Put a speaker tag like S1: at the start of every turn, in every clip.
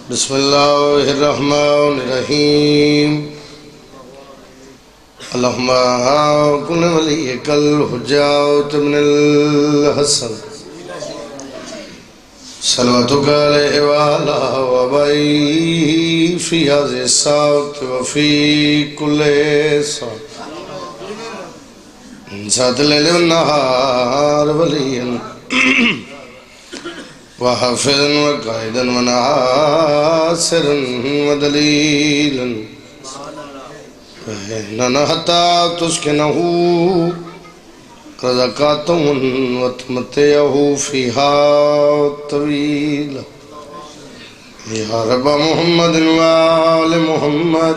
S1: بسم اللہ الرحمن الرحیم اللہم کن ولیک الحجات من الحسن صلواتک علیہ وعلا وبائی فی هذه الساعة وفی کل ساعة سات لیل والنہار ولیا وحافظا وقائدا وناصرا ودلیلا وإننا حتى تسكنه رزقات وتمتعه فيها طويلا يا رب محمد وآل محمد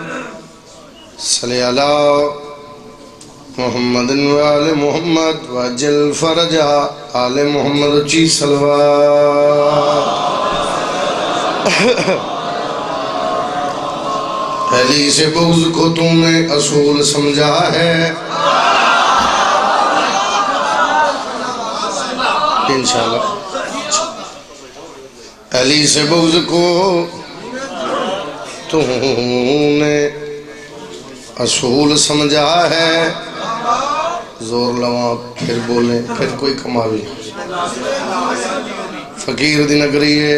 S1: صل على محمد وآل محمد وعجل فرجا آل محمد چی صلوات پہلی سے بغض کو تم نے اصول سمجھا ہے انشاءاللہ پہلی سے بغض کو تم نے اصول سمجھا ہے زور لواں پھر بولیں پھر کوئی کمال نہیں فقیر دی نگری ہے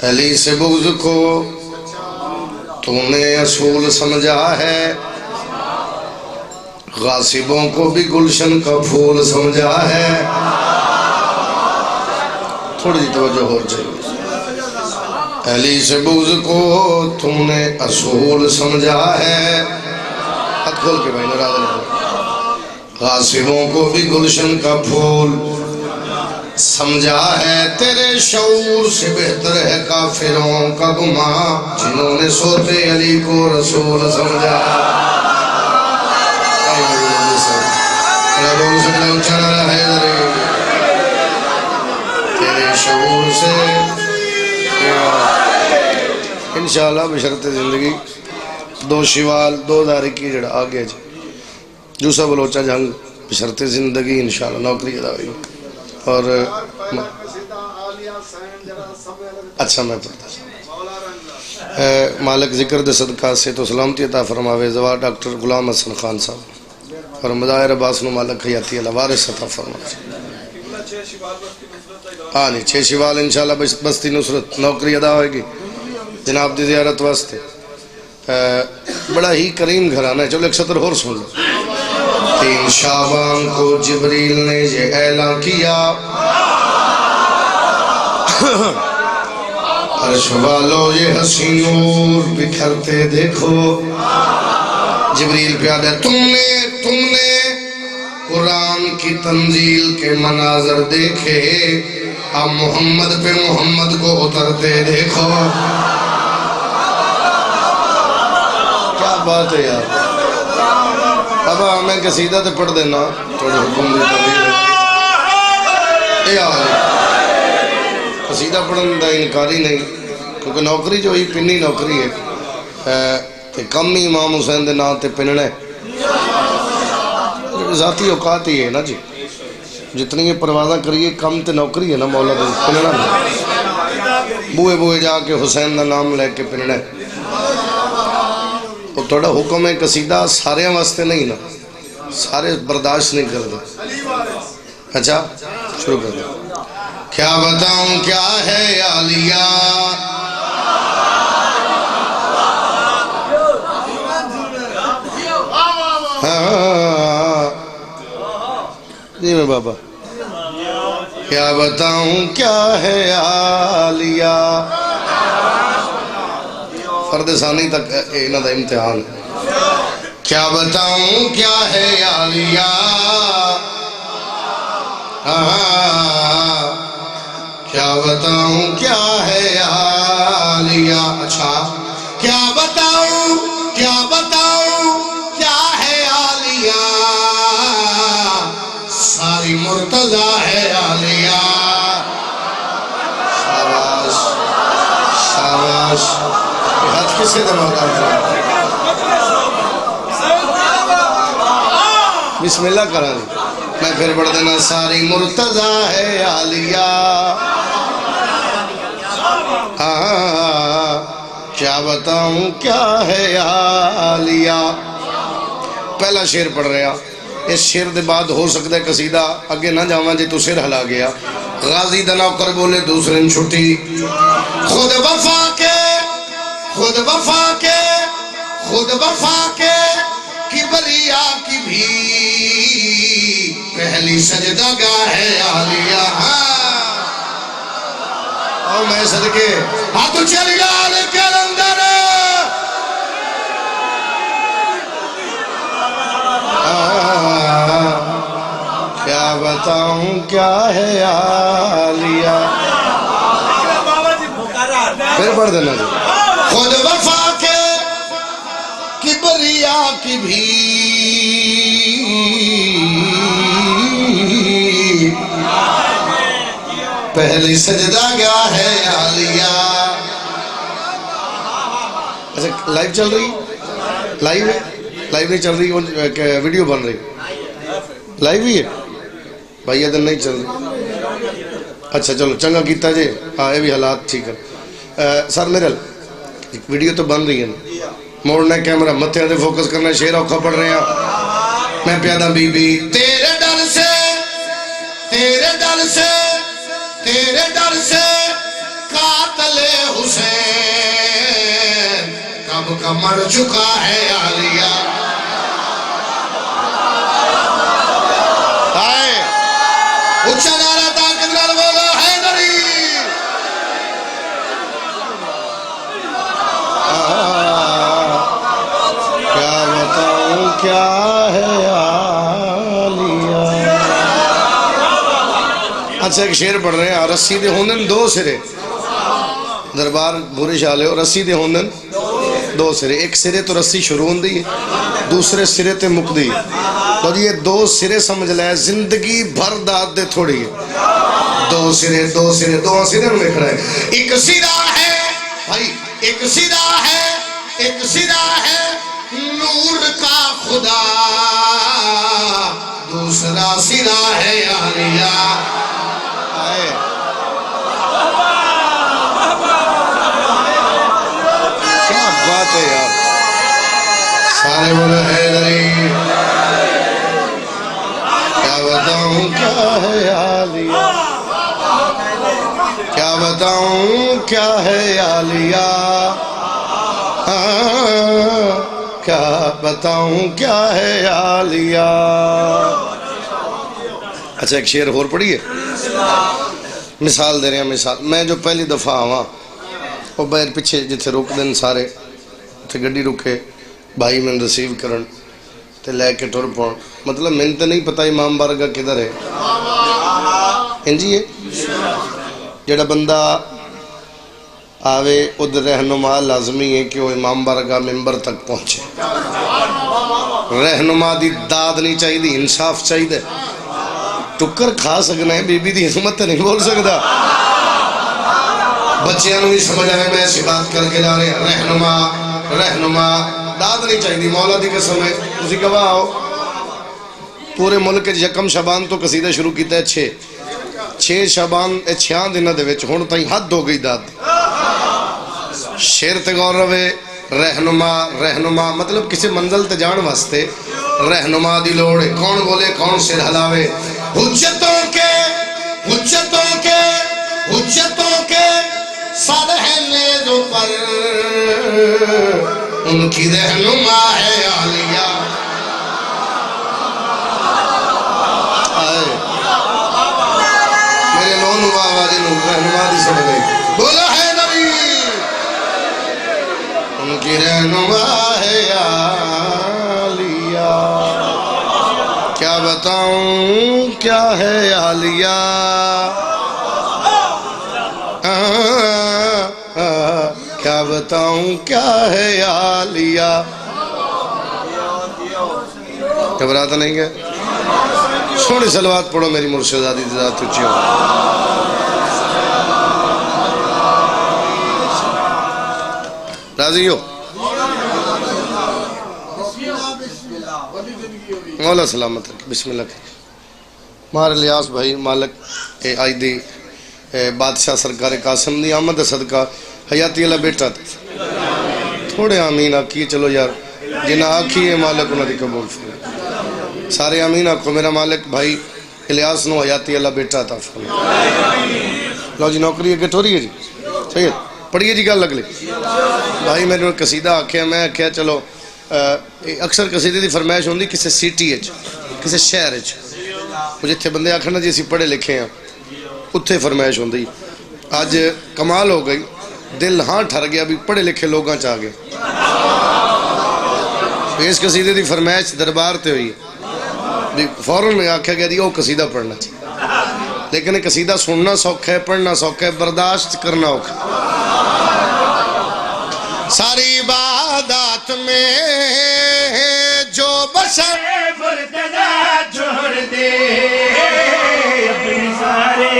S1: علی سے بغض کو تو نے اصول سمجھا ہے غاصبوں کو بھی گلشن کا پھول سمجھا ہے تھوڑی جی توجہ ہو چاہیے علی سے بغض کو تم نے اصول سمجھا ہے ہاتھ کھول کے بھائی نراض نہیں غاصبوں کو بھی گلشن کا پھول سمجھا ہے تیرے شعور سے بہتر ہے کافروں کا گماں جنہوں نے سوتے علی کو رسول سمجھا تیرے شعور سے انشاءاللہ بشرط زندگی دو شوال دو داری کی جڑا آگے جی جو سب بلوچہ جنگ بشرط زندگی انشاءاللہ نوکری ادا ہوئی اور اچھا میں پڑھتا مالک ذکر دے صدقہ سے تو سلامتی عطا فرماوے زوار ڈاکٹر غلام حسن خان صاحب اور مدائر عباس نو مالک حیاتی اللہ وارث عطا فرماوے نہیں 6 شوال انشاءاللہ بستی نصرت نوکری ادا ہوئے گی جناب دی زیارت واسطے بڑا ہی کریم گھرانہ ہے چلو ایک سطر اور سن لو 3 شعبان کو جبریل نے یہ اعلان کیا عرش والو یہ حسین نور بکھرتے دیکھو جبریل پیادہ تم نے قرآن کی تنزیل کے مناظر دیکھے اب محمد پہ محمد کو اترتے دیکھو کیا بات ہے یار اب ہمیں قصیدہ تے پڑھ دینا تھوڑے حکم دی طویل ہے قصیدہ پڑھن دا انکاری نہیں کیونکہ نوکری جو ہی پنی نوکری ہے کم ہی امام حسین دے نام تے پننے ذاتی اوقات ہی ہے نا جی جتنی یہ پروازہ کریے کم تے نوکری ہے نا مولا دے پننا بوئے بوئے جا کے حسین دا نام لے کے پننے وہ تھوڑا حکم ہے قصیدہ سارے واسطے نہیں نا سارے برداشت نہیں کر دے اچھا شروع کر دیں کیا بتاؤں کیا ہے عالیہ جی میں بابا کیا بتاؤں کیا ہے عالیہ فرد ثانی تک اینا دا امتحان کیا بتاؤں کیا ہے عالیہ کیا بتاؤں کیا ہے عالیہ اچھا کیا بتاؤں کیا ہے عالیہ ساری مرتضی ہے عالیہ شاباش شاباش ہاتھ کسے دماغ بسم اللہ کرا دی میں پھر پڑھ دینا ساری مرتضی ہے عالیہ کیا بتاؤں کیا ہے عالیہ. پہلا شعر پڑھ رہا. اس شعر دے بعد ہو سکتا ہے قصیدہ اگے نہ جاواں جے تو سر ہلا گیا. غازی دا نوکر بولے دوسرے نے چھٹی. خود وفا کے خود وفا کے خود وفا کے کبریا کی بھی پہلی سجدہ گاہ ہے عالیہ. اور میں صدقے ہاتھ چل گال کے اندر کیا بتاؤں کیا ہے عالیہ. پھر پڑھ دینا جی. خود وفا کے کبریا کی بھی پہلی سجدہ گاہ ہے عالیہ. اچھا لائیو چل رہی لائیو ہے لائیو نہیں چل رہی ویڈیو بن رہی لائیو ہی ہے بھائی ادھر نہیں چل رہی. اچھا چلو چنگا کیتا جی. ہاں یہ بھی حالات ٹھیک ہے. سر میرے ویڈیو تو بن رہی ہے نا موڑنا کیمرہ متھے دے فوکس کرنا. شعر اوکھا پڑھ رہے ہیں. میں پیادہ بی بی تیرے ڈر سے تیرے ڈر سے تیرے ڈر سے قاتل حسین کب کا مر چکا ہے عالیہ. اچھا نعرہ طاقت نال بولو حیدری. کیا بتاؤں کیا ہے عالیہ. اچھا ایک شعر پڑھ رہے ہیں. رسی دے ہوندن دو سرے. دربار بھورے شالے ہو. رسی دے ہوندن دو سرے. ایک سرے تو رسی شروع ہوندی ہے دوسرے سرے تے مکدی ہے. تو یہ دو سرے سمجھ لیں زندگی بھر داد دے تھوڑی ہے. دو سرے دو سرے دو سرے میں کھڑا ہے. ایک سرا ہے بھائی ایک سرا ہے ایک سرا ہے نور کا خدا دوسرا سرا ہے عالیہ. کیا بات ہے یار. سارے بولو حیدری. کیا بتاؤں کیا ہے عالیہ. کیا بتاؤں کیا ہے عالیہ. کیا بتاؤں کیا ہے عالیہ. اچھا ایک شعر اور پڑھیے. مثال دے رہے ہیں. مثال میں جو پہلی دفعہ آواں وہ باہر پیچھے جتھے روک دن سارے اتھے گڈی رکے بھائی میں ریسیو کرن تے لے کے ٹر پون. مطلب میں تے نہیں پتہ امام بارگاہ کدھر ہے. انجی ہے جڑا بندہ آوے ادھر رہنما لازمی ہے کہ وہ امام بارگاہ ممبر تک پہنچے. رہنما دی داد نہیں چاہیے دی انصاف چاہیے. ٹکر کھا سکنا ہے بی بی دی حکمت نہیں بول سکتا. بچیاں بھی سمجھ آئے میں ایسی بات کر کے جا رہے ہیں. رہنما رہنما داد نہیں چاہیے. مولا دی قسم ہے اسی گواہ آؤ. پورے ملک یکم شبان تو قصیدہ شروع کیتا ہے 6 شبان 6 دنوں دے وچ ہن تائیں حد ہو گئی داد. شعر تے غور رہے. رہنما رہنما مطلب کسی منزل تے جان واسطے رہنما دی لوڑ ہے. کون بولے کون سر ہلاوے. حجتوں کے سر ہے نیزوں پر ان کی رہنما ہے عالیہ. میرے لون آوازی رہنما دی سمجھ گئی. بولا حیدری. ان کی رہنما ہے عالیہ. کیا بتاؤں کیا ہے عالیہ. کیا بتاؤں کیا ہے عالیہ. گھبراتا نہیں گیا. سوڑی صلوات پڑھو میری مرشدادی ذات اچھی ہو. راضی ہو. مولا سلامت رکھے. بسم اللہ. مار الیاس بھائی مالک آج دی بادشاہ سرکار قاسم دی آمد صدقہ حیاتی اللہ بیٹا تھوڑے آمین آکھیے چلو یار جنہ آکھیے مالک انہوں دی قبول فرمائے سارے آمین آکھو میرا مالک بھائی الیاس نو حیاتی اللہ بیٹا تھا لو جی نوکری اگے ٹھوری ہے جی صحیح ہے پڑھیے جی گل لگ لے بھائی میں نے قصیدہ آکھیا میں آکھیا چلو اکثر قصیدے دی فرمائش ہوندی کسی سٹی اچ کسی شہر اچ جتھے بندے آکھنا جی اسی پڑھے لکھے ہیں اتھے فرمائش ہوندی آج کمال ہو گئی دل ہاں ٹھر گیا بھی پڑھے لکھے لوگاں چاہ گئے اس قصیدے دی فرمائش دربار تے ہوئی ہے فوراً میں آکھا گیا جی وہ قصیدہ پڑھنا چاہیے لیکن قصیدہ سننا سوکھا ہے پڑھنا سوکھا ہے برداشت کرنا اوکھا ساری عبادات میں جو بشر
S2: مرتضی چھوڑ دے اپنے سارے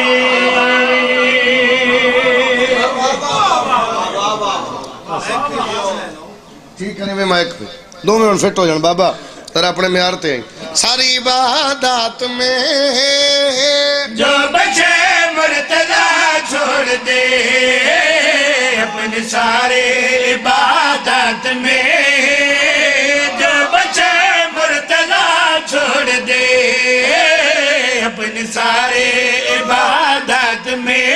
S1: ٹھیک کریں میں مائک پہ 2 منٹ فٹ ہو جان بابا تر اپنے معیار تے ہیں ساری عبادات میں
S2: جو بچے مرتضی چھوڑ دے اپنے سارے عبادت میں جو بچے مرتضی چھوڑ دے اپنے سارے عبادت میں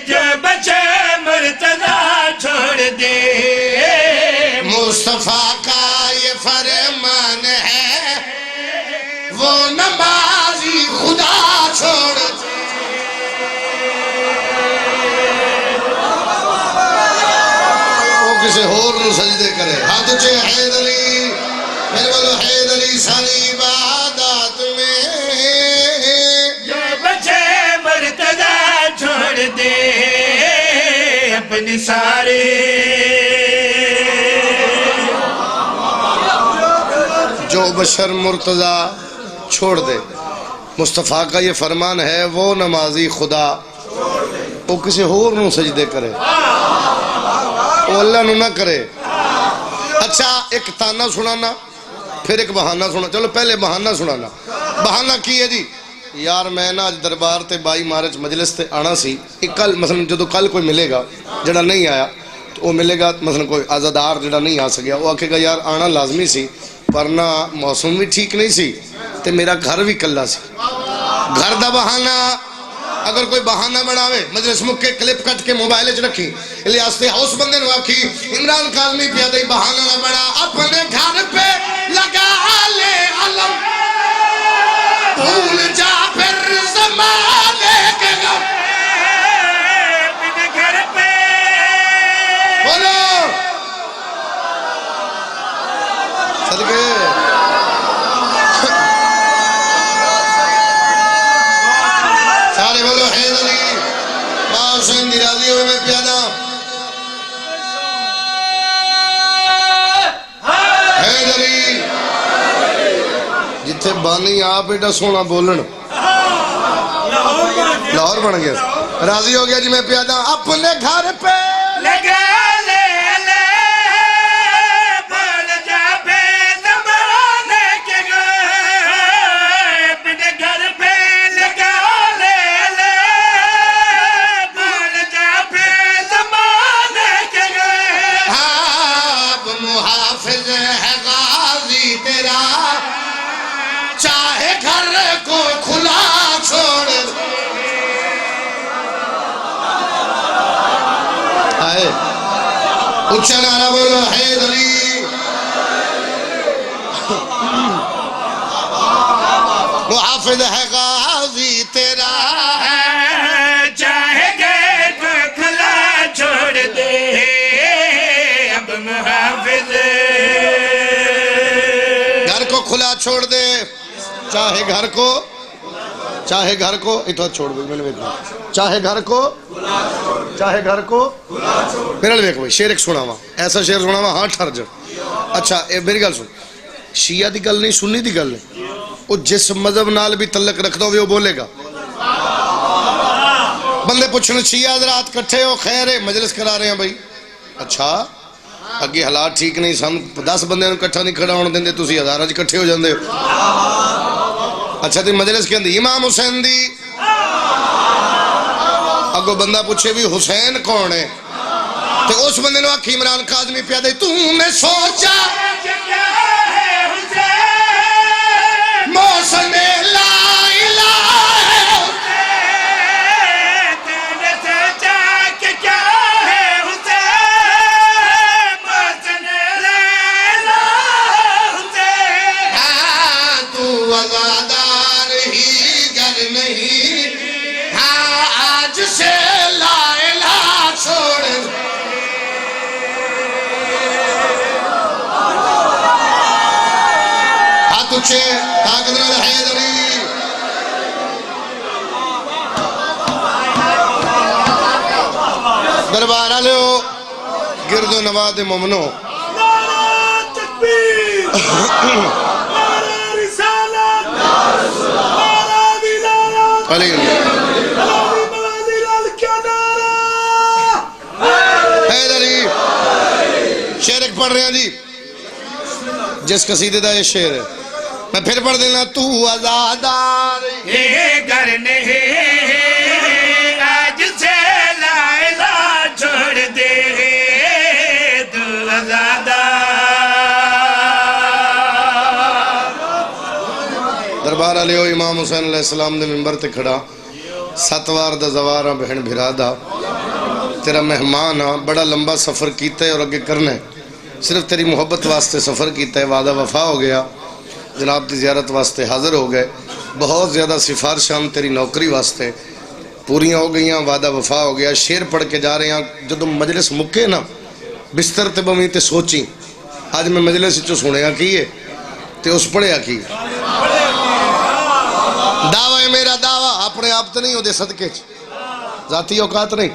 S2: جو بچے مرتضی چھوڑ دے
S1: مصطفیٰ کا یہ فرمان ہے وہ نمازی خدا چھوڑ دے وہ کسی اور نو سجدے کرے ہاتھ اچھے حید علی میرے والو حید علی ساری عبادات میں
S2: جو بچے مرتضی چھوڑ دے اپنے سارے
S1: جو بشر مرتضی چھوڑ دے مصطفیٰ کا یہ فرمان ہے وہ نمازی خدا وہ کسی اور نو سجدے کرے وہ اللہ نو نہ کرے اچھا ایک تانا سنانا پھر ایک بہانہ سنا چلو پہلے بہانہ سنانا بہانہ کی ہے جی یار میں نا آج دربار تے بائی مارچ مجلس تے آنا سی ایک کل مثلا جدو کل کوئی ملے گا جڑا نہیں آیا تو وہ ملے گا مثلا کوئی آزادار جڑا نہیں آ سکیا وہ آکھے گا یار آنا لازمی سی ورنہ موسم بھی ٹھیک نہیں سی تے میرا گھر بھی کلا سی گھر دا بہانہ اگر کوئی بہانہ بناوے مجلس مکے کلپ کٹ کے موبائل چ رکھی الیاس تے ہاؤس بندے نو آکھی عمران کاظمی پیا دے بہانہ نہ بنا اپنے گھر پہ لگا لے علم بھول جا پھر زمانے کے غم
S2: اپنے گھر پہ
S1: بولو صدقے سارے بولو حید علی ماں حسین دی راضی ہوئے میں پیادا حید علی جتھے بانی آپ ایڈا سونا بولن لاہور بن گیا راضی ہو گیا جی میں پیادا اپنے گھر پہ
S2: لگا لے لے بول جا پہ زمانے کے گئے اپنے گھر پہ لگا لے لے بول جا پہ زمانے کے گئے
S1: آپ محافظ ہے غازی تیرا چاہے گھر کو کھلا چھوڑ آئے اچھا نعرہ بولو حید علی محافظ ہے غازی تیرا
S2: چاہے گئے تو کھلا چھوڑ دے اب محافظ
S1: گھر کو کھلا چھوڑ دے چاہے گھر کو اتنا چھوڑ دے میں نے دیکھا چاہے گھر کو میرا لے بھائی شیر ایک سنا ہوا ایسا شیر سنا ہوا ہاں ٹھر جا اچھا میری گل سن شیعہ دی گل نہیں سنی دی گل نہیں وہ جس مذہب نال بھی تعلق رکھ دو وہ بولے گا بندے پوچھنے شیعہ حضرات کٹھے ہو خیر ہے مجلس کرا رہے ہیں بھائی اچھا اگے حالات ٹھیک نہیں سن 10 بندے کٹھا نہیں کھڑا ہونے دیندے تسی ہزاراں وچ کٹھے ہو جاندے ہو اچھا تے مجلس کے اندر امام حسین دی اگو بندہ پوچھے بھی حسین کون ہے تے اس بندے نے آکھی عمران کاظمی پیا دے تو نے سوچا
S2: کیا ہے حسین
S1: محسن لا الہ
S2: تو نے سوچا کہ کیا ہے حسین محسن لا الہ حسین
S1: تو وزادار ہی گر نہیں ہاں آج سے لا الہ چھوڑ ہاتھ اچھے طاقت نال حیدری دربار آلیو گرد و نواز مومنو
S2: نعرہ تکبیر نعرہ رسالت نعرہ ولایت
S1: علی
S2: علی موازی لال کیا نعرہ
S1: حیدری شعر ایک پڑھ رہے ہیں جی جس قصیدے دا یہ شعر ہے میں پھر پڑھ دینا تو آزادار
S2: یہ گر نہیں آج سے لا الہ چھوڑ دے تو آزادار
S1: دربار علیو امام حسین علیہ السلام دے ممبر تے کھڑا 7 وار دا زوارا بہن بھرا دا تیرا مہمان ہاں بڑا لمبا سفر کیتا ہے اور اگے کرنا ہے صرف تیری محبت واسطے سفر کیتا ہے وعدہ وفا ہو گیا جناب دی زیارت واسطے حاضر ہو گئے بہت زیادہ سفارشاں تیری نوکری واسطے پوریاں ہو گئیاں وعدہ وفا ہو گیا شعر پڑھ کے جا رہے ہیں جدو مجلس مکے نا بستر تے بمی تے سوچی آج میں مجلس چو سنیا کیے تے اس پڑھیا کی دعوی میرا دعوی اپنے آپ تے نہیں ہو دے صدقے چ ذاتی اوقات نہیں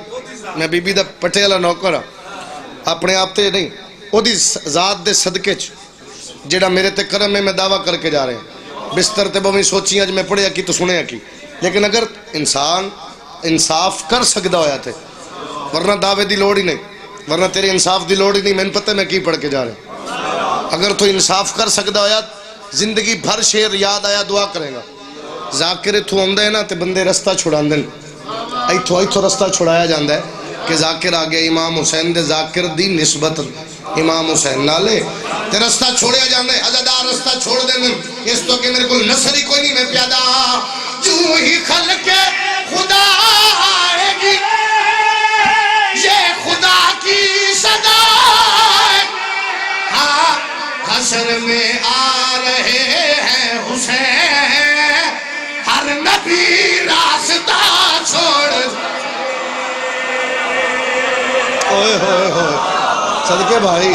S1: میں بی بی دا پٹھے والا نوکر ہاں اپنے آپ تے نہیں او دی ذات دے صدقے چ جیڑا میرے تے کرم میں دعویٰ کر کے جا رہے ہیں بستر تے بمی سوچی آج میں پڑھیا کی تو سنیا کی لیکن اگر انسان انصاف کر سکتا ہویا تھے ورنہ دعوے دی لوڑ ہی نہیں ورنہ تیرے انصاف دی لوڑ ہی نہیں میں پتہ میں کی پڑھ کے جا رہے ہیں اگر تو انصاف کر سکتا ہویا زندگی بھر شعر یاد آیا دعا کرے گا ذاکر اتھو آمدہ ہے نا تے بندے رستہ چھڑان دن ایتھو رستہ چھڑایا جاندہ ہے کہ ذاکر آگیا امام حسین دے ذاکر دی نسبت امام حسین نالے تے رستہ چھوڑیا جاندہ ہے عزدار رستہ چھوڑ دیں اس تو کہ میرے کو نصری کوئی نہیں میں پیادا جو ہی خلق خدا آئے گی یہ خدا کی صدا ہاں حشر میں آ رہے ہیں حسین ہر نبی راستہ چھوڑ اوئے ہوئے ہوئے صدقے بھائی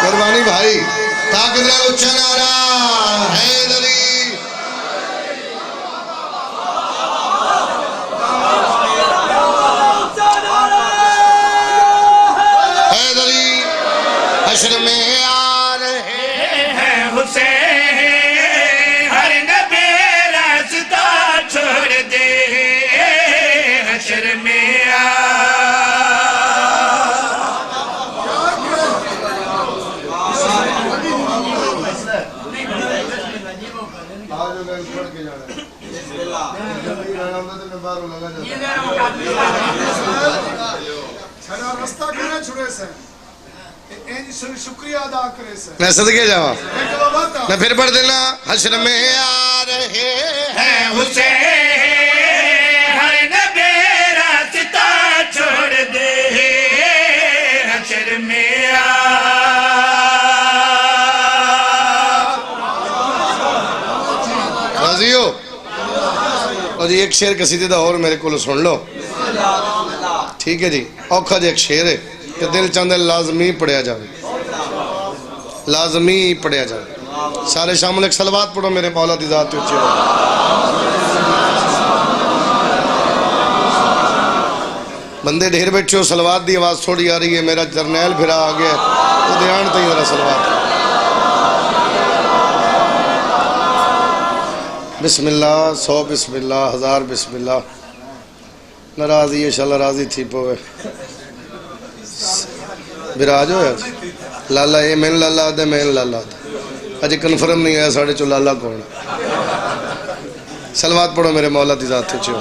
S1: قربانی بھائی طاقت نال اچھا نعرہ حیدری حیدری حشر میں آ رہے
S2: ہیں حسین ہر نبی راستہ چھوڑ دے حشر میں
S3: رستہ کہنا چھوڑے سے شکریہ ادا کرے سے
S1: میں صدقے جاؤں میں پھر پڑھ دینا حشر میں آ رہے
S2: ہیں حسین ہر نبی راستہ چھوڑ دے حشر میں
S1: راضی ہو اور جی ایک شعر قصیدے دا اور میرے کو سن لو ٹھیک ہے جی اوکھا جی ایک شعر ہے کہ دل چاندے لازمی پڑھیا جاوے لازمی پڑھیا جاوے سارے شامل ایک صلوات پڑھو میرے مولا دی ذات اچھی ہو بندے ڈھیر بیٹھے ہو صلوات دی آواز تھوڑی آ رہی ہے میرا جرنیل بھرا آ گیا تو دھیان تھی ذرا صلوات بسم اللہ 100 بسم اللہ 1000 بسم اللہ ناراضی ہے شاء اللہ راضی تھی پوے براج ہو ہے لالا اے مین لالا دے مین لالا دے اجھے کنفرم نہیں ہے ساڑھے چو لالا کون سلوات پڑھو میرے مولا دی ذات چھو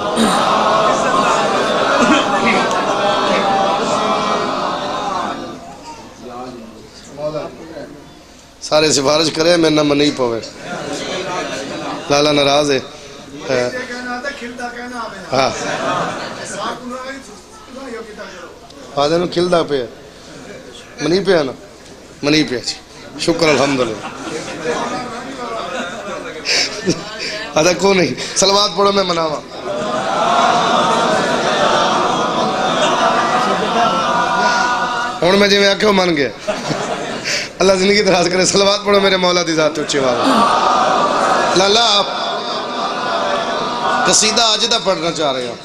S1: سارے سفارش کرے میں نہ منی پوے لالا ناراض ہے
S3: کہنا آتا کھلتا کہنا آبے
S1: ہاں
S3: ساتھ انہوں نے یہ کتا کرو
S1: آدھے نو کھلدا پہ منی پہ نا منی پہ شکر الحمدللہ آدھا کو نہیں سلوات پڑھو میں مناوا ہون میں جی میں آکھو من گیا اللہ زندگی دراز کرے سلوات پڑھو میرے مولا دی ذات اچھی والا لالا قصیدہ آجدہ پڑھنا چاہ رہے ہیں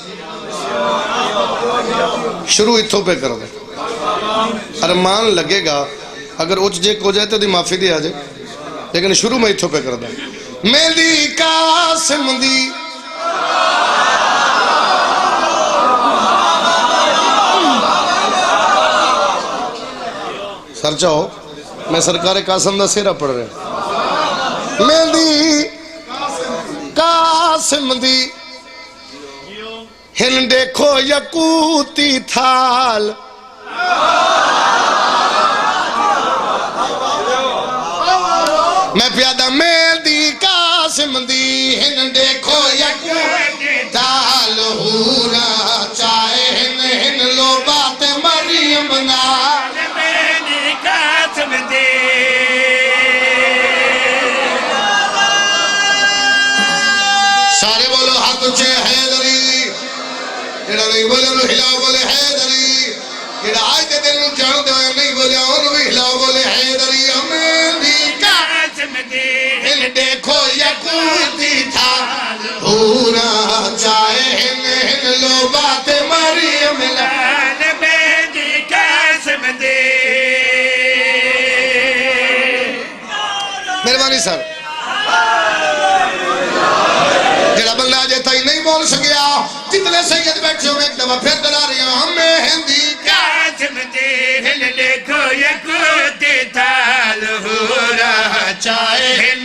S1: شروع اتھوں پہ کر دیں ارمان لگے گا اگر اچھ جے کو جائے تو دی معافی دی آجے لیکن شروع میں اتھوں پہ کر دیں میری قاسم دی سر چاہو میں سرکار قاسم دا سیرہ پڑھ رہے ہیں میری قاسم دی ہن دیکھو یقوتی تھال میں پیادہ میری قاسم دی ہن دیکھو یقوتی تھال ہورا چاہے ہن لو بات مریم نال
S2: میری قاسم دی
S1: سارے بولو ہاتھ اچھے حیدری جڑا نہیں بولے انہوں ہلاؤ بولے حیدری جڑا آج دے دل نو جان دے نہیں بولے انہوں بھی ہلاؤ بولے حیدری ہمیں بھی
S2: قاسم دی
S1: ہن دیکھو یقوتی تھا پورا چاہے ہن لو بات مریم لال
S2: میری قاسم دی
S1: مہربانی سر جڑا بندہ آجے تائی نہیں بول سکیا جتنے سید بیٹھے ہوں ایک دفعہ پھر دلا رہی ہوں ہمیں ہندی
S2: قاسم دی ہن دیکھو یقوتی تھال ہورا چاہے ہن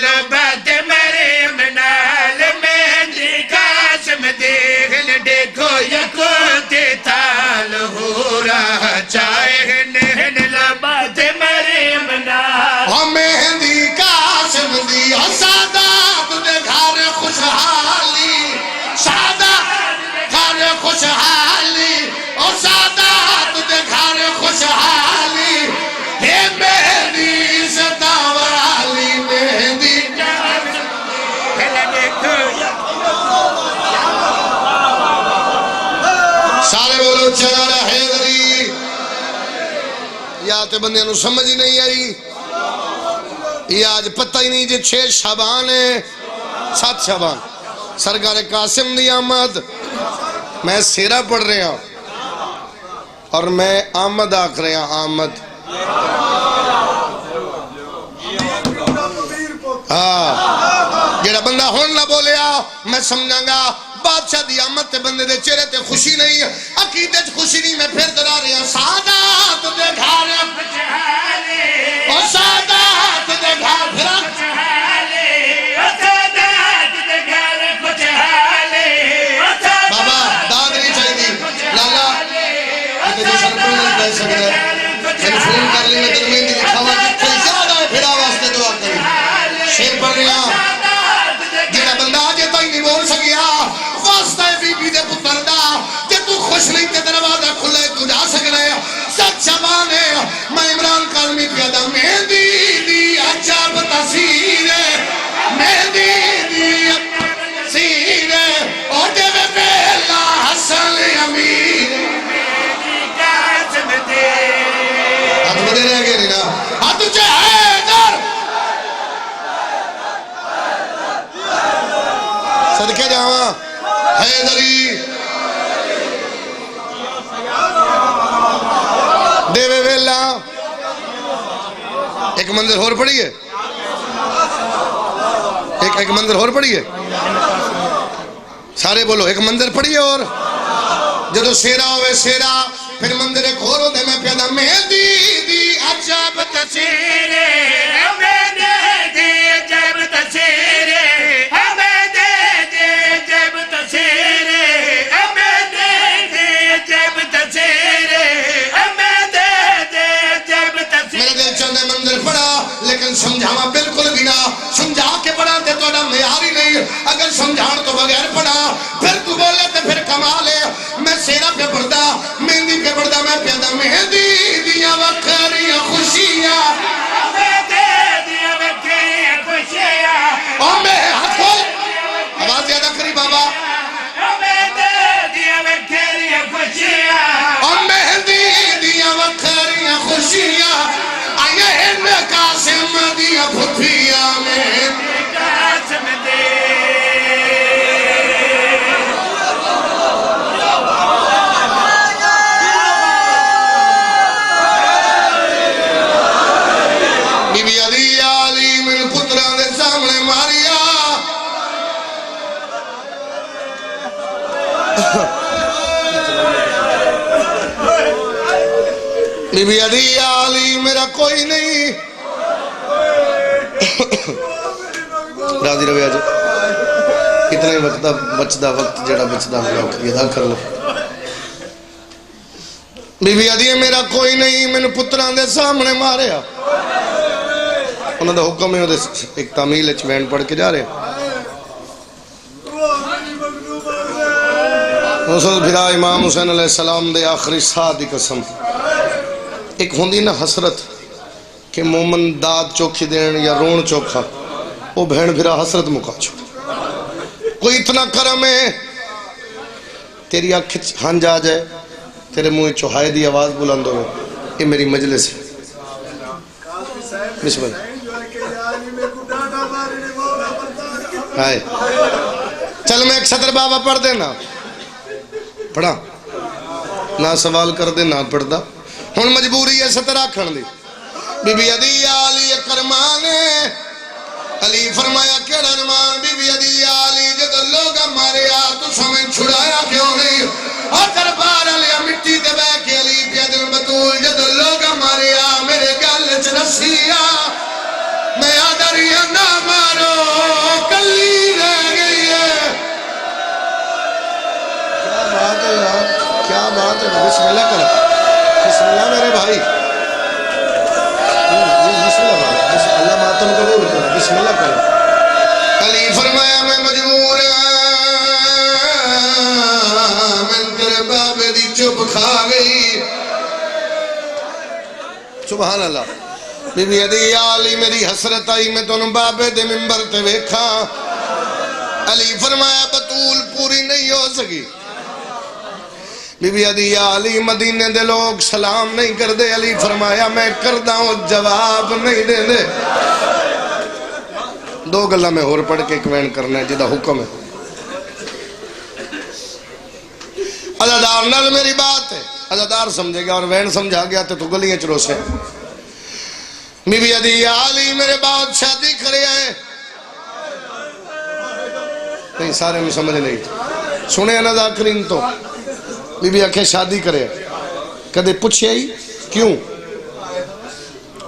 S2: لو بات مریم نال میری قاسم دی ہن دیکھو یقوتی تھال ہورا چاہے ہن لو بات مریم نال
S1: ہمیں ہندی قاسم دی سادات دے گھر خوشحالی سادات گھر خوشحالی او سادات دے گھر خوشحالی ہے مہندی صدا والی مہندی سارے بولو چلا حیدری یا تے بندیاں نو سمجھ ہی نہیں آئی یہ آج پتہ ہی نہیں جے 6 شعبان ہے 7 شعبان سرکار قاسم دی آمد میں سیرہ پڑھ رہے ہیں اور میں آمد آکھ رہے ہیں آمد ہاں جیڑا بندہ ہون نہ بولیا میں سمجھاں گا بادشاہ دی آمد تے بندے دے چہرے تے خوشی نہیں عقیدت خوشی نہیں میں پھر دلا رہے ہیں سادات دے گھر اور سادات دے گھر بابا داد نہیں چاہیے لالا اگر جو سرپر نہیں کہہ سکتے میں فون کر لی میں درمین دی لکھاوا جتنے زیادہ ہے پھر آواستے دعا کری شیر پڑھ رہے ہیں جیڑا بندہ آجے تو ہی نہیں بول سکیا واسطہ بی بی دے پتر دا جے تو خوش نہیں تے دروازہ کھلے تو جا سکنے سچ شبان ہے میں عمران کالمی پیدا مہندی دی عجب تصویر مہندی دی تصویر اور دے میں پہلا حسن امیر
S2: میری قاسم دی
S1: ہاتھ بدے رہ گئے نہیں نا ہاتھ تجھے حیدر صدقے جاواں حیدری دیوے ویلا ایک منظر اور پڑی ہے ایک منظر اور پڑی ہے سارے بولو ایک منظر پڑی ہے اور جدو سیرہ ہوئے سیرہ پھر منظر ایک اور ہوتے میں پیدا مہندی دی عجب تصویر
S2: ہمیں دے دی عجب تصویر ہمیں دے
S1: بی بی علی علی میرا کوئی نہیں راضی رویا جو اتنا ہی وقت جڑا بچدا ادا کر لو بی بی علی میرا کوئی نہیں مینوں پتراں دے سامنے ماریا انہاں دا حکم ہے ایک تعمیل وچ وین پڑھ کے جا رہے حسن پھرا امام حسین علیہ السلام دے آخری ساہ دی قسم ایک ہوندی نا حسرت کہ مومن داد چوکھی دین یا رون چوکھا وہ بہن پھرا حسرت مکا چھوڑ کوئی اتنا کرم ہے تیری آنکھ ہنج آ جائے تیرے منہ چوہائے دی آواز بلند ہو یہ میری مجلس ہے بسم اللہ آئے چل میں ایک صدر بابا پڑھ دینا پڑھا نہ سوال کر دے نہ پڑھدا ہن مجبوری ہے ستر آکھن دی بی بی علی علی کرمان علی فرمایا کیڑا رمان بی بی علی علی جد لوگا ماریا تو سمیں چھڑایا کیوں نہیں اور دربار علی مٹی دے بے کے علی پیاد البطول جد لوگا ماریا میرے گل چ رسیا میں آدریا نہ مارو کلی رہ گئی ہے کیا بات ہے یار کیا بات ہے بسم اللہ کرو بسم اللہ میرے بھائی بسم اللہ ماتم قبول کرو بسم اللہ کرو علی فرمایا میں مجبور میں تیرے بابے دی چپ کھا گئی سبحان اللہ بی بی علی علی میری حسرت آئی میں تو بابے دے منبر تے ویکھا علی فرمایا بطول پوری نہیں ہو سکی بی بی علی مدینے دے لوگ سلام نہیں کر دے علی فرمایا میں کردہ ہوں جواب نہیں دے دے دو گلہ میں اور پڑھ کے ایک وین کرنا ہے جدہ حکم ہے عزادار نال میری بات ہے عزادار سمجھے گا اور وین سمجھا گیا تو گلیاں چرو سے بی بی علی میرے بعد شادی کرے آئے نہیں سارے میں سمجھ نہیں سنے نا ذاکرین تو بی بی آکھے شادی کرے کدے پوچھے آئی کیوں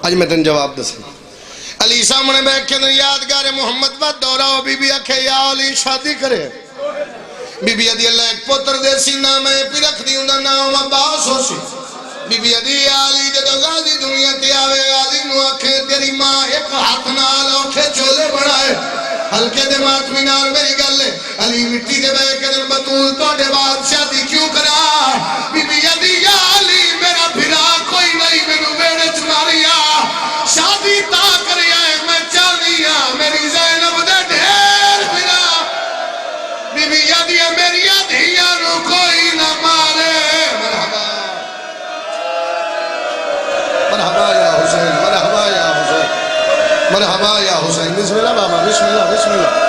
S1: آج میں تن جواب دسیں علی سامنے بیٹھ کے یادگار محمد وقت دورہ ہو بی بی آکھے یا علی شادی کرے بی بی اللہ ایک پتر دے سی نام ہے پی رکھ دی اندر نام عباس ہو سی بی بی علی جدو غازی دنیا تے آوے غازی نو آکھے تیری ماں ایک ہاتھ نال اوکھے چولے بڑھائے ہلکے دے ماتمی نال میری گل ہے علی مٹی دے بے کے دن بطول توڑے بعد شادی کیوں کرا بی بی علی میرا بھرا کوئی نہیں میں نو بیڑے چماریا شادی تا کریا ہے میں چالیا میری زینب دے ڈھیر بھرا بی بی میری دھیا نو کوئی نہ مارے مرحبا یا حسین مرحبا یا حسین مرحبا یا حسین بسم اللہ بابا بسم اللہ بسم اللہ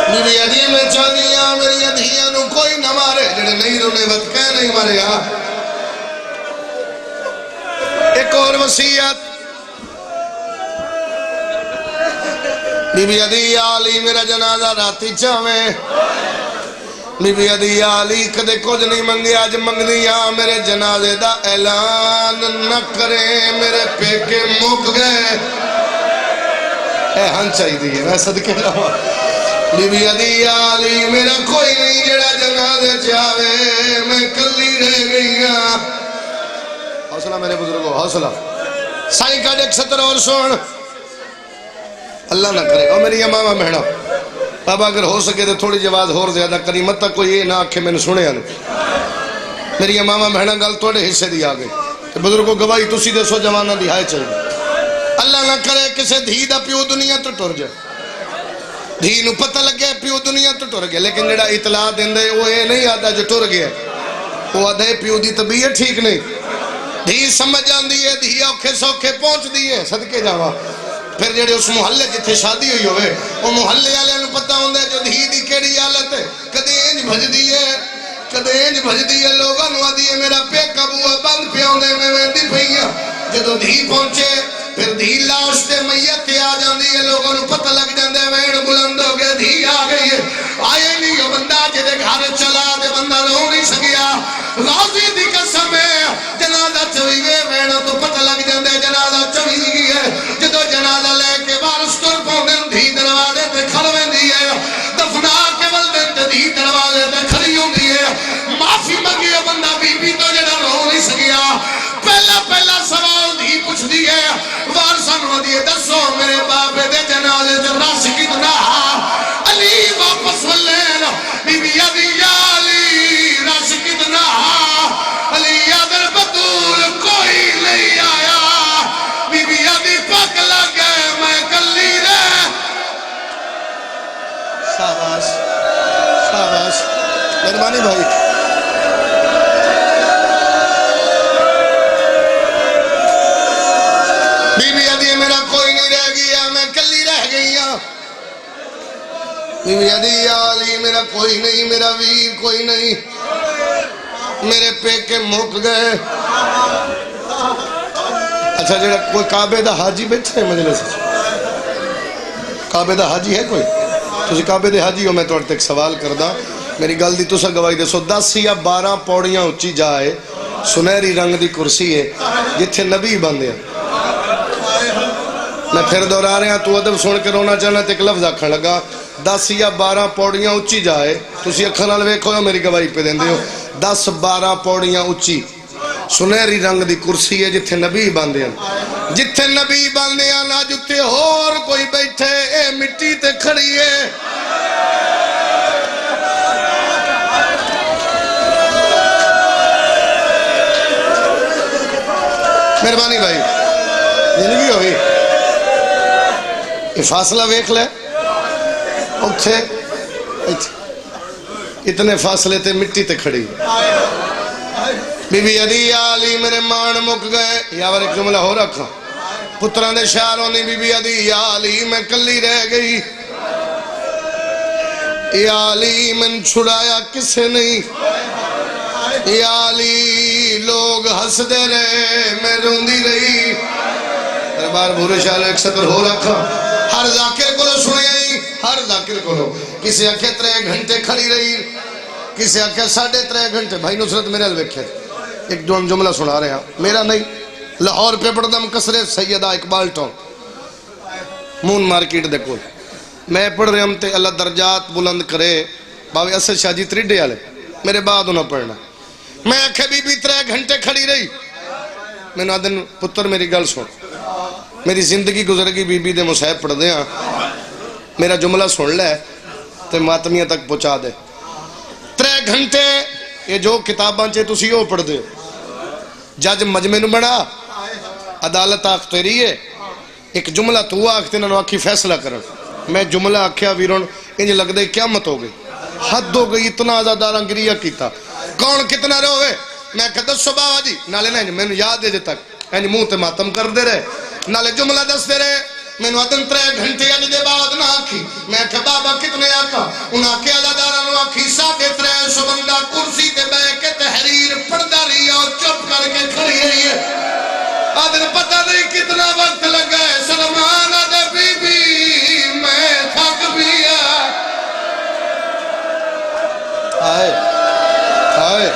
S1: میری عدی میں چاہنیا میری عدیہ نو کوئی نہ مارے جڑے نہیں رونے وقت کہہ نہیں مارے ایک اور وصیت بی بی علی میرا جنازہ راتی چاہویں بی بی علی کدے کچھ نہیں منگی آج منگنی میرے جنازے دا اعلان نہ کریں میرے پیکے مک گئے اے ہن چاہی دیئے میں صدقے لہا بی بی علی میرا کوئی نہیں جڑا جنازے چاہوے میں کلی رہ گئی حوصلہ میرے بزرگوں حوصلہ سائیں کا ایک ستر اور سن اللہ نہ کرے اور میری امامہ بہنہ اب اگر ہو سکے تو تھوڑی جواز اور زیادہ کری مت تک کوئی یہ نہ آکھے میں نے سنے آنے میری امامہ بہنہ گل توڑے حصے دی آگئے کہ بزرگوں گواہی تسی دے سو جوانہ دی ہائے چاہیے اللہ نہ کرے کسے دھی دا پیو دنیا تو ٹر جائے دھی نو پتہ لگے پیو دنیا تو ٹر گیا لیکن جڑا اطلاع دیں دے وہ یہ نہیں آدھا جو ٹر گیا وہ آدھے پیو دی طبیعت ٹھیک نہیں دھی سمجھ جان دیئے دھی اوکھے سوکھے پہنچ دیئے صدقے جاوا پھر جڑے اس محلے جتھے شادی ہوئی ہوئے وہ محلے والے انہوں پتہ ہوندے جو دھی دی کیڑی حالت ہے کدے انج بھج دیئے لوگاں نو دیئے میرا پیکا بوا بند پہ ہوندے میں ویندی پہیاں جدو دھی پہنچے پھر دھی لاش تے میت آ جاندی ہے لوگوں نو پتہ لگ جاندے وین بلند ہو گئے دھی آ گئی ہے آئے نہیں وہ بندہ جدے گھر چلا دے بندہ رو نہیں سکیا غازی دی قسم ہے مہربانی بھائی. بی بی آدھی میرا کوئی نہیں رہ گیا میں کلی رہ گئی ہوں. بی بی آدھی یا علی میرا کوئی نہیں میرا ویر کوئی نہیں میرے پیکے مک گئے. اچھا جڑا کوئی کعبے دا حاجی بیٹھے مجلس کعبے دا حاجی ہے کوئی تسی کعبے دے حاجی ہو میں توڑتے ایک سوال کردہ میری گل دی تسا گواہی دے سو 10 یا 12 پوڑیاں اچھی جائے سنہری رنگ دی کرسی ہے جتھے نبی بندے ہیں. میں پھر دورا رہے ہیں تو ادب سن کے رونا چاہنا تے ایک لفظ آکھن لگا 10 یا 12 پوڑیاں اچھی جائے تسی اکھن نال ویکھو یا میری گواہی پہ دیندے ہو 10 12 پوڑیاں اچھی سنہری رنگ دی کرسی ہے جتھے نبی باندے ہیں جتھے نبی باندے ہیں نہ جتھے اور کوئی بیٹھے اے مٹی تے کھڑی ہے. مہربانی بھائی زندگی ہوئی یہ فاصلہ ویکھ لے اتھے اتنے فاصلے تے مٹی تے کھڑی. بی بی علی یا علی میرے مان مک گئے یا ور ایک جملہ ہو رکھا پتران دے شہروں نے بی بی علی یا علی میں کلی رہ گئی یا علی من چھڑایا کسے نہیں یا علی لوگ ہس دے رہے میں روندی رہی. دربار بھورے شاہ ایک سطر ہو رکھا ہر ذاکر کو سنے آئی ہر ذاکر کو کسی آکھے 3 گھنٹے کھڑی رہی کسی آکھے 3.5 گھنٹے. بھائی نصرت میرے الوکھے ایک جملہ سنا رہے ہیں میرا نہیں لاہور پہ پڑھدم کسرے سیدہ اقبال ٹاؤن مون مارکیٹ دے کول میں پڑھ رہے ہم تے اللہ درجات بلند کرے باوی اسد شاہ جی تریڈے آلے میرے بعد انہوں پڑھنا میں آکھے بی بی 3 گھنٹے کھڑی رہی میں نے آدھن پتر میری گل سن میری زندگی گزر گئی بی بی دے مصحب پڑھ دے ہاں میرا جملہ سن لے تے ماتمیہ تک پہنچا دے 3 گھنٹے یہ جو کتاباں چے تسی وہ پڑھ دے جج مجمع نو بڑا عدالت آخ تیری ہے ایک جملہ تو آختے نہ آکھی فیصلہ کرن میں جملہ آکھیا ویرون انج لگ دے قیامت ہو گئی حد ہو گئی اتنا آزادارہ گریہ کیتا کون کتنا روے میں کہتا بابا جی نالے نہیں میں نے یاد دے تک اینی منہ تے ماتم کر دے رہے نالے جملہ دس دے رہے میں نے آدن 3 گھنٹے آج دے بعد نہ آکھی میں کہ بابا کتنے آکھا انہاں کے عدالدارہ نو آکھی 350 بندہ کرسی تے بے کے تحریر پڑھدا رہی اور چپ کر کے کھڑی رہی ہے. آدن پتہ نہیں کتنا وقت لگا ہے سلمان آدھے بی بی میں تھک بھی آئے آئے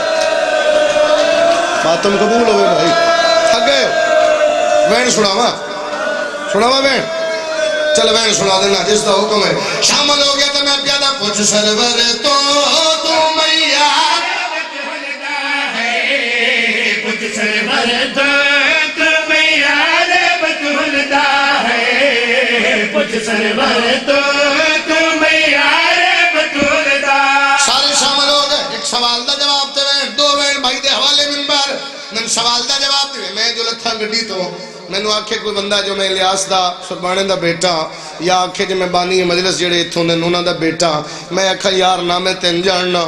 S1: ماتم قبول ہوئے بھائی تھک گئے وین سناوا وین چل وین سنا دینا جس دا حکم ہے شامل ہو گیا تو میں پیادہ پوچھ سرور تو میاں
S2: پوچھ سرور تو میاں بتولدہ ہے پوچھ سرور تو میاں بتولدہ.
S1: سارے شامل ہو گئے ایک سوال دا جواب تے وین 2 وین بھائی دے حوالے منبر میں سوال دا جواب دے میں جو لتھا گڈی تو میں نے آکھے کوئی بندہ جو میں الیاس دا سربانے دا بیٹا یا آکھے جو میں بانی مجلس جڑے اتھوں نے نونا دا بیٹا میں آکھا یار نہ میں تین جاننا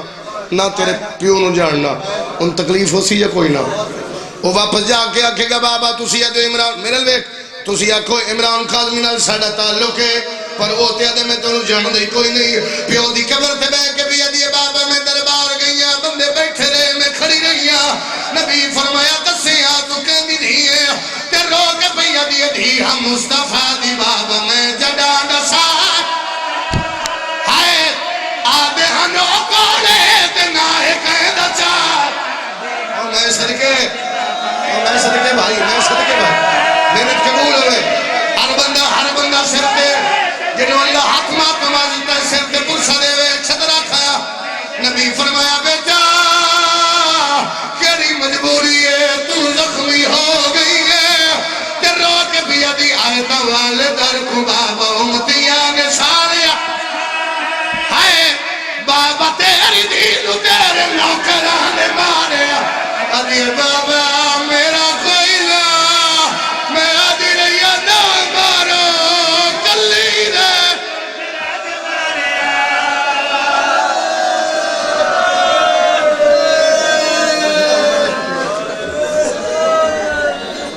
S1: نہ تیرے پیو نو جاننا ان تکلیف ہو سی یا کوئی نہ وہ واپس جا کے آکھے گا بابا تسی آدھو عمران میرے لوگ تسی آکھو عمران خاضمی نال ساڑھا تعلق ہے پر وہ تیادے میں تو جان دے کوئی نہیں پیو دی قبر تے بے کے بھی آدھیے بابا میں دربار گئیاں بندے بیٹھے رہے میں کھڑی رہیاں نبی فرمایا کسیاں تو کہنی نہیں ہے تے رو کے پہیا دیئے دی ہم مصطفیٰ دی بابا میں جڑا نسا ہائے آدھے ہنو کوڑے تے نائے قیدہ چار اور میں صدقے بھائی محنت قبول ہوئے ہر بندہ سر پہ جنہوں اللہ حکمات نمازتا ہے سر پہ پرسا دے ہوئے چھترہ کھایا نبی فرمایا بیٹا کیڑی مجبوری ہے تو زخمی ہو گئی ہے تے رو کے بھی ادھی آئیتا والدر کو بابا امتیاں نے سارے ہائے بابا تیری دین تیرے نوکران مارے ادھی